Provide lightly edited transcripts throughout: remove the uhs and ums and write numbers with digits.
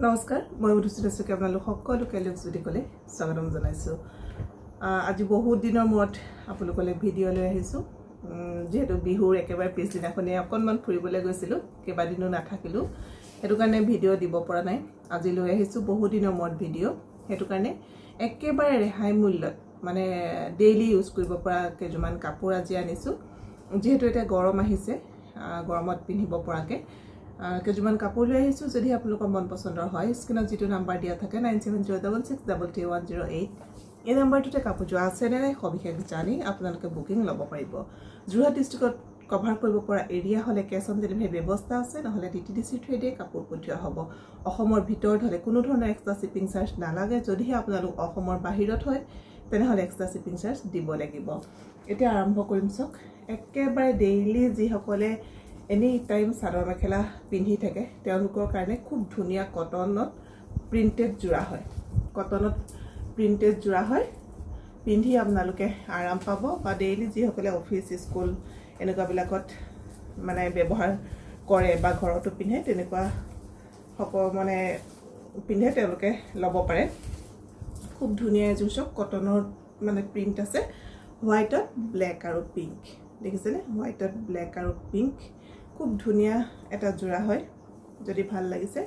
নমস্কাৰ মই উদ্দেশ্যকে আপোনালোক সকলোকে লুকজুটিকলে স্বাগতম জনাইছো আজি বহুত দিনৰ মূৰত আপোনালোকলে ভিডিঅ' লৈ আহিছো যেহেতু বিহুৰ একেবাৰে পিছদিনাখনে অকনমান ফুৰিবলৈ গৈছিলো কেইবাদিনো নাথাকিলো হেতু কাৰণে ভিডিঅ' দিব পৰা নাই আজি লৈ আহিছো বহুত দিনৰ মূৰত ভিডিঅ' হেতু কাৰণে একেবাৰে ৰেহাই মূল্যত মানে ডেইলি ইউজ কৰিব পৰা কেজমান কাপোৰ আজি আনিছো যেহেতু এটা গৰম আহিছে গৰমত পিন্ধিব পৰাকে কেজমান কাপোৰ লৈ আহিছো যদি আপোনালোকৰ মন পছন্দৰ হয় স্ক্ৰিনত যেটো নাম্বাৰ দিয়া থাকে 9706633108 এই নাম্বাৰটোতে কাপোৰ যোৱা আছে নে নাই সবিশেষ জানি আপোনালোকে বুকিং ল'ব পাৰিব যোৰহাট ডিস্ট্ৰিক্টত কভাৰ কৰিব পৰা এৰিয়া হলে কেছ অন ডেলিভাৰী ব্যৱস্থা আছে নহলে DTDC থ্ৰেডে কাপোৰ পঠিওৱা হ'ব অসমৰ ভিতৰত হলে কোনো ধৰণৰ এক্সট্ৰা শিপিং চাৰ্জ নালাগে যদিহে আপোনালোক অসমৰ বাহিৰত হয় তেনেহলে এক্সট্ৰা শিপিং চাৰ্জ দিব লাগিব এতিয়া আৰম্ভ কৰিম সক একেবাৰে ডেইলি যি সকলে এনি টাইম সাদৰ মেখেলা পিন্ধি থাকে তেওঁলোকৰ কাৰণে খুব ধুনিয়া কটনত প্ৰিন্টেড জোৰা হয় কটনত প্ৰিন্টেড জোৰা হয় পিন্ধি আপোনালোকে আৰাম পাব বা ডেইলি যি সকলে অফিস স্কুল এনেকুৱা বিলাকত মানে ব্যৱহাৰ কৰে বা ঘৰতো পিন্ধে তেনেকুৱা সকল মানে পিন্ধে তেওঁলোকে ল'ব পাৰে খুব ধুনিয়া জুসক কটনৰ মানে প্ৰিন্ট আছে হোৱাইটত ব্ল্যাক আৰু পিংক দেখিছেনে হোৱাইটত ব্ল্যাক আৰু পিংক খুব ধুনিয়া এটা জোৰা হয় যদি ভাল লাগিছে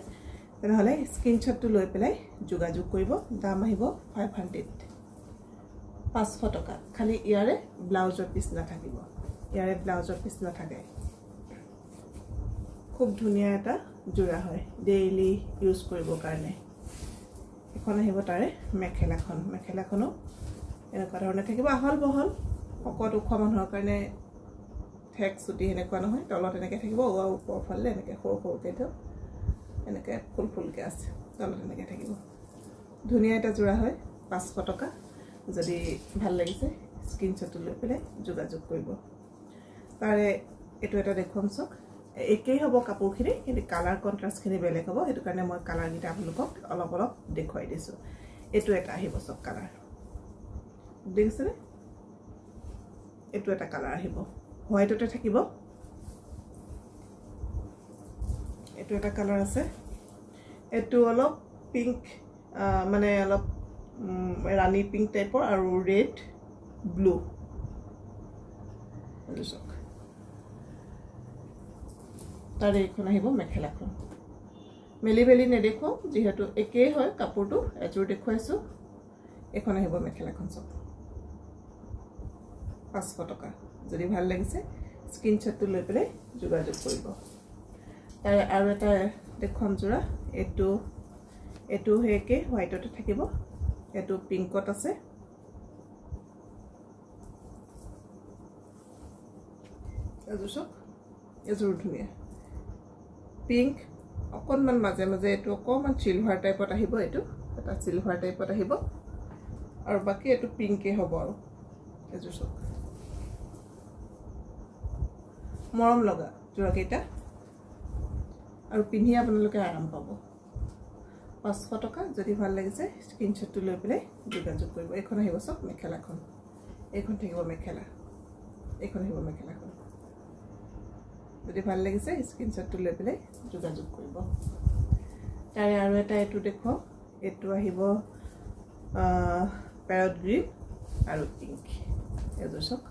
তেনেহলে স্ক্ৰিনশ্বটটো লৈ পেলাই যোগাযোগ কৰিব দাম আহিব 500 500 টকা খালি ইয়াৰে ব্লাউজৰ পিস নাথাকিব ইয়াৰে ব্লাউজৰ পিস নাথাকে খুব ধুনিয়া এটা জোৰা হয় ডেইলি ইউজ কৰিব কাৰণে এখন আহিব তাৰে মেখেলাখনো এনেকুৱা ধৰণে থাকিব আহল বহল সকলো ওখ মানুহৰ কাৰণে ঠেক সুটি এনেকুৱা নহয় তলত এনেকৈ থাকিব ওপৰ ফালে এনেকৈ সৰুকৈ দিও এনেকৈ ফুলকে আছে তলত এনেকৈ থাকিব ধুনিয়া এটা জোৰা হয় 500 টকা যদি ভাল লাগিছে স্ক্ৰিনশ্বট লৈ পেলাই যোগাযোগ কৰিব তাৰে এটো এটা দেখুৱাম সক একেই হ'ব কাপোৰখিনি কিন্তু কালাৰ কন্ট্ৰাষ্টখিনি বেলেগ হ'ব হেতু কাৰণে মই কালাৰ গিটা আপোনালোকক অলপ দেখুৱাই দিছো এটো এটা আহিব সক কালাৰ দেখিছেনে এটো এটা কালাৰ আহিব হোৱাইটতে থাকিব এটো এটা কালাৰ আছে এটো অলপ পিংক মানে অলপ ৰানী পিংক টাইপৰ আৰু ৰেড ব্লু বুঝক তাৰে এখন আহিব মেখেলাখন মেলি নেদেখো যেহেতু একেই হয় কাপোৰটো এজোৰ দেখুৱাইছো এখন আহিব মেখেলাখন সব 500 টকা যদি ভাল লাগিছে স্ক্ৰিনশ্বটটো লৈ পেলাই যোগাযোগ কৰিব তাৰে আৰু এটা দেখুৱাম জোৰা এটো হেকে হোৱাইটতে থাকিব এটো পিংকত আছে এজোৰ ধুনিয়া পিংক অকনমান মাজে এটো অকমান সিলভাৰ টাইপত আহিব এটো এটা সিলভাৰ টাইপত আহিব আৰু বাকি এটো পিংকে হ'ব আৰু এজোৰ সক মৰম লগা জোৰা কেইটা আৰু পিন্ধি আপোনালোকে আৰাম পাব 500 টকা যদি ভাল লাগিছে স্ক্ৰিনশ্বটটো লৈ পেলাই যোগাযোগ কৰিব এখন আহিব সক মেখেলাখন এখন থাকিব মেখেলা এখন আহিব মেখেলাখন যদি ভাল লাগিছে স্ক্ৰিনশ্বটটো লৈ পেলাই যোগাযোগ কৰিব তাৰে আৰু এটা এটো দেখো এটো আহিব প্যাৰট গ্ৰীন আৰু পিংক এজোৰ সক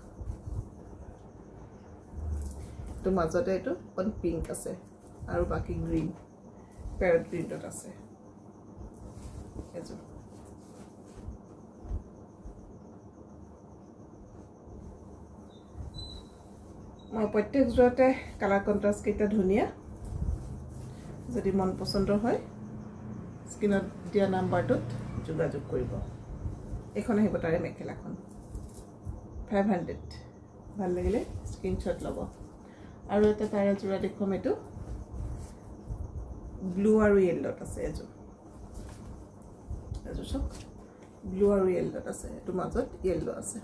তো মাজতে এটো অন পিংক আছে আৰু বাকি গ্ৰীন প্যাৰট গ্ৰীনত আছে এজো মই প্ৰত্যেক জোৰতে কালাৰ কন্ট্ৰাষ্ট কেইটা ধুনিয়া যদি মন পছন্দৰ হয় স্ক্ৰিনত দিয়া নাম্বাৰটোত যোগাযোগ কৰিব এখন আহিব তাৰে মেখেলাখন 500 ভাল লাগিলে স্ক্ৰিনশ্বট ল'ব আৰু এটা তাৰে জোৰা দেখুৱাম এটো ব্লু আৰু ইয়েলোত আছে এজো সক ব্লু আৰু ইয়েলোত আছে এটো মাজত ইয়েলো আছে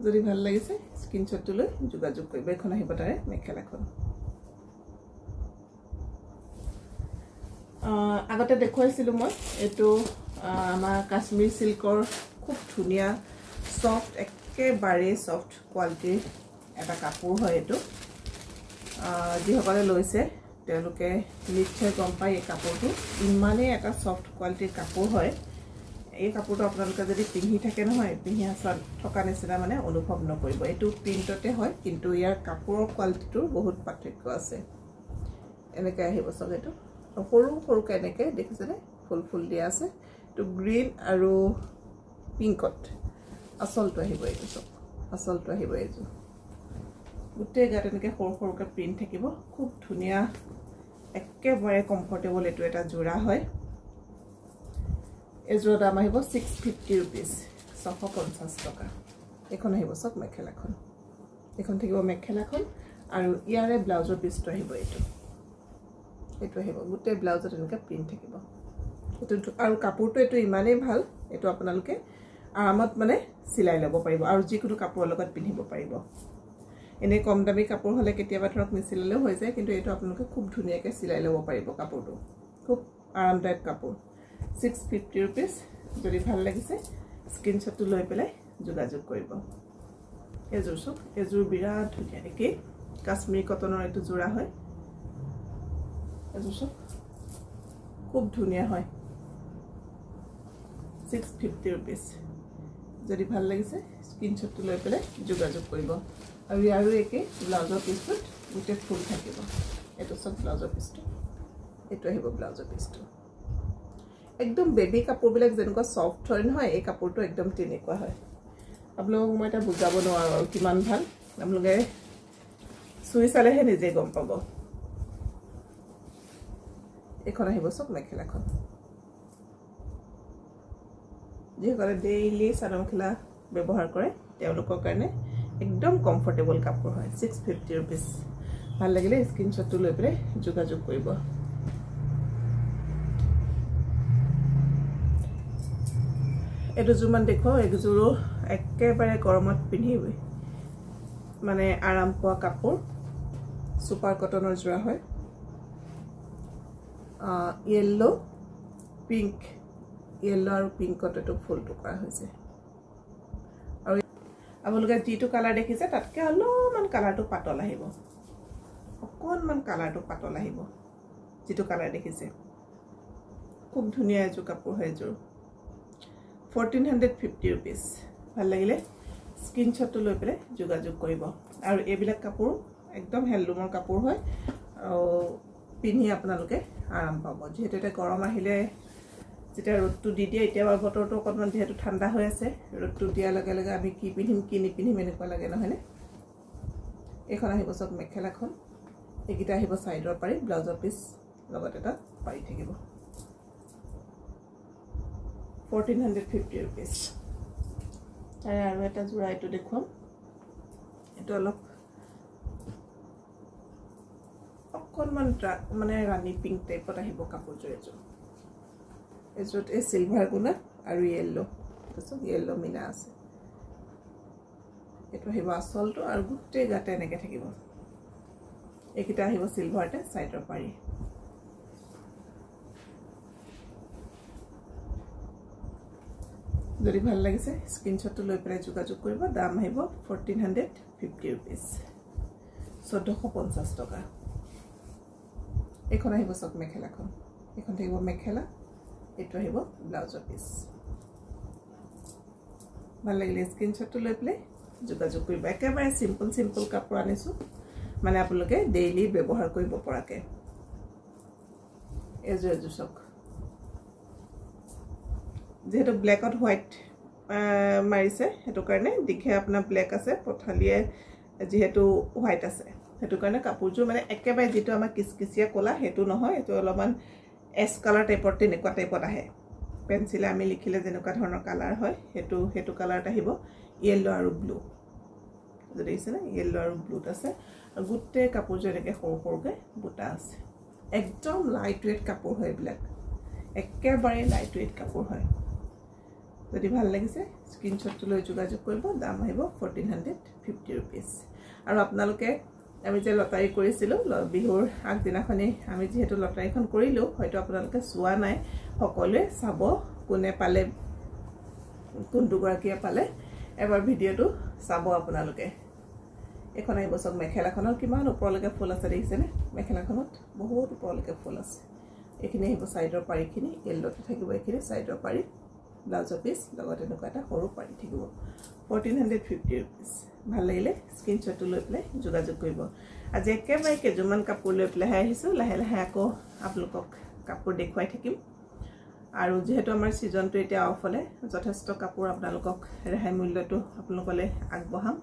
যদি ভাল লাগিছে স্ক্ৰিনশ্বটটো লৈ যোগাযোগ কৰিব এখন আহিব তাৰে মেখেলাখন আগতে দেখুৱাইছিলো মই এটো আমাৰ কাশ্মীৰ সিল্কৰ খুব ধুনিয়া সফট একেবাৰে সফট কোৱালিটিৰ এটা কাপোৰ হয় এটো যিসকলে লৈছে তেওঁলোকে নিশ্চয় গম পায় এই কাপোৰটো ইমানেই এটা সফট কোৱালিটিৰ কাপোৰ হয় এই কাপোৰটো আপোনালোকে যদি পিন্ধি থাকে নহয় পিন্ধি থকা নিচিনা মানে অনুভৱ নকৰিব এইটো প্ৰিণ্টতে হয় কিন্তু ইয়াৰ কাপোৰৰ কোৱালিটিটো বহুত পাৰ্থক্য আছে এনেকৈ আহিব চব এইটো সৰু সৰুকৈ এনেকৈ দেখিছেনে ফুল ফুল দিয়া আছে তো গ্ৰীণ আৰু পিংকত আচলটো আহিব এইটো চব আচলটো আহিব এইটো গোটেই গাত এনেকৈ সৰু সৰুকৈ প্ৰিণ্ট থাকিব খুব ধুনীয়া একেবাৰে কমফৰ্টেবল এইটো এটা জোৰা হয় এযোৰ দাম আহিব 650 rupees 650 টকা এখন আহিব সব মেখেলাখন এখন থাকিব মেখেলাখন আৰু ইয়াৰে ব্লাউজৰ পিছটো আহিব এইটো আহিব গোটেই ব্লাউজত এনেকৈ প্ৰিণ্ট থাকিব এইটো আৰু কাপোৰটো এইটো ইমানেই ভাল এইটো আপোনালোকে আৰামত মানে চিলাই ল'ব পাৰিব আৰু যিকোনো কাপোৰৰ লগত পিন্ধিব পাৰিব এনে কম দামী কাপোৰ হলে কেতিয়াবা ধৰক নিচিলালেও হৈ যায় কিন্তু এইটো আপোনালোকে খুব ধুনীয়াকৈ চিলাই ল'ব পাৰিব কাপোৰটো খুব আৰামদায়ক কাপোৰ 650 rupees যদি ভাল লাগিছে স্ক্ৰিনশ্বটটো লৈ পেলাই যোগাযোগ কৰিব এযোৰ সব এযোৰ বিৰাট ধুনীয়া দেখি কাশ্মীৰী কটনৰ এইটো জোৰা হয় এযোৰ সব খুব ধুনীয়া হয় 650 rupees যদি ভাল লাগিছে স্ক্ৰিনশ্বটটো লৈ পেলাই যোগাযোগ কৰিব আৰু ইয়াৰো একে ব্লাউজৰ পিছটোত গোটেই ফুল থাকিব এইটো সব ব্লাউজৰ পিছটো এইটো আহিব ব্লাউজৰ পিছটো একদম বেবি কাপোৰবিলাক যেনেকুৱা সফট হয় নহয় এই কাপোৰটো একদম তেনেকুৱা হয় আপোনালোকক মই এটা বুজাব নোৱাৰো আৰু কিমান ভাল আপোনালোকে চুই চালেহে নিজে গম পাব এখন আহিব সব মেখেলাখন যিসকলে ডেইলি চাদৰ মেখেলা ব্যৱহাৰ কৰে তেওঁলোকৰ কাৰণে একদম কমফৰ্টেবল কাপোৰ হয় 650 rupees ভাল লাগিলে স্ক্ৰিনশ্বটটো লৈ পেলাই যোগাযোগ কৰিব এইটো জুমান দেখো একযোৰো একেবাৰে গৰমত পিন্ধিবই মানে আৰাম পোৱা কাপোৰ সুপাৰ কটনৰ জোৰা হয় ইয়েলো পিংক ইয়েলো আৰু পিংকত এইটো ফুলটো কৰা হৈছে আৰু আপোনালোকে যিটো কালাৰ দেখিছে তাতকৈ অলপমান কালাৰটো পাতল আহিব অকণমান কালাৰটো পাতল আহিব যিটো কালাৰ দেখিছে খুব ধুনীয়া এযোৰ কাপোৰ হয় এযোৰ 1450 rupees ভাল লাগিলে স্ক্ৰিনশ্বটটো লৈ পেলাই যোগাযোগ কৰিব আৰু এইবিলাক কাপোৰ একদম হেণ্ডলুমৰ কাপোৰ হয় আৰু পিন্ধি আপোনালোকে আৰাম পাব যেহেতু এটা গৰম আহিলে যেতিয়া ৰ'দটো দি দিয়ে এতিয়া বতৰটো অকণমান যেহেতু ঠাণ্ডা হৈ আছে ৰ'দটো দিয়াৰ লগে লগে আমি কি পিন্ধিম কি নিপিন্ধিম এনেকুৱা লাগে নহয়নে এইখন আহিব সব মেখেলাখন এইকেইটা আহিব চাইডৰ পাৰি ব্লাউজৰ পিছ লগত এটা পাৰি থাকিব 1450 rupees তাৰে আৰু এটা জোৰা এইটো দেখুৱাম এইটো অলপ অকণমান মানে ৰাণী পিংক টাইপত আহিব কাপোৰযোৰ এযোৰত এই চিলভাৰ গুণা আৰু য়েল্লো তাৰপিছত য়েল্লো মিনা আছে এইটো আহিব আচলটো আৰু গোটেই গাতে এনেকৈ থাকিব এইকেইটা আহিব চিলভাৰতে চাইডৰ পাৰি যদি ভাল লাগিছে স্ক্ৰিনশ্বটটো লৈ পেলাই যোগাযোগ কৰিব দাম আহিব 1450 rupees 1450 টকা এখন আহিব সব মেখেলাখন এখন থাকিব মেখেলা এইটো আহিব ব্লাউজৰ পিছ ভাল লাগিলে স্ক্ৰিনশ্বটটো লৈ পেলাই যোগাযোগ কৰিব একেবাৰে সিম্পল কাপোৰ আনিছো মানে আপোনালোকে ডেইলি ব্যৱহাৰ কৰিব পৰাকৈ এযোৰ চক যেহেতু ব্ল্যাকত হোৱাইট মাৰিছে হেতু কাৰণে দেখে আপোনাৰ ব্ল্যাক আছে পথালিয়ে যেহেতু হোৱাইট আছে হেতু কাৰণে কাপোৰযোৰ মানে একেবাৰে যেটো আমাৰ কিসকিসিয়া কলা হেতু নহয় এটো অলপমান এস কালাৰ টাইপৰ তেনেকুৱা টাইপত আহে পেন্সিলে আমি লিখিলে যেনেকুৱা ধৰণৰ কালাৰ হয় হেতু কালাৰত আহিব ইয়েলো আৰু ব্লু যদি আছে না ইয়েলো আৰু ব্লুত আছে আৰু গুটে কাপোৰযোৰ একে সৰু সৰুকে বুটা আছে একদম লাইট ওয়েট কাপোৰ হয় ব্ল্যাক একেবাৰে লাইট ওয়েট কাপোৰ হয় যদি ভাল লাগিছে স্ক্ৰিনশ্বটটো লৈ যোগাযোগ কৰিব দাম আহিব 1450 rupees আৰু আপোনালোকে আমি যে লটাৰী কৰিছিল বিহুৰ আগদিনাখনি আমি যেহেতু লটাৰীখন কৰিলো হয়তো আপোনালোকে চোৱা নাই সকলোৱে চাব কোনে পালে কোনটো গৰাকীয়ে পালে এবাৰ ভিডিওটো চাব আপোনালোকে এখন আহিব চাওক মেখেলাখনৰ কিমান ওপৰলৈকে ফুল আছে দেখিছেনে মেখেলাখনত বহুত ওপৰলৈকে ফুল আছে এইখিনি আহিব সাইডৰ পাৰিখিনি এল্ডতে থাকিব এইখিনি সাইডৰ পাৰি ব্লাউজৰ পিস লগতে এনেকুৱা এটা সৰু পাৰি থাকিব 1450 rupees ভাল লাগিলে স্ক্ৰিনশ্বটটো লৈ পেলাই যোগাযোগ কৰিব আজি একেবাৰে কেজুমান কাপোৰ লৈ পেলাই আহিছো লাহে লাহে আকৌ আপোনালোকক কাপোৰ দেখুৱাই থাকিম আৰু যেহেতু আমাৰ সিজনটো এতিয়া অফ হলে যথেষ্ট কাপোৰ আপোনালোকক ৰেহাই মূল্যটো আপোনালোকলে আগবঢ়াম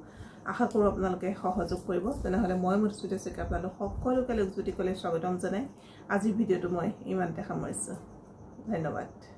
আশা কৰো আপোনালোকে সহযোগ কৰিব তেনেহলে মই মধুস্মিতা শইকীয়া আপোনালোক সকলোকে লোকজুতি কলে স্বাগতম জনাই আজি ভিডিওটো মই ইমানতে সামৰিছো ধন্যবাদ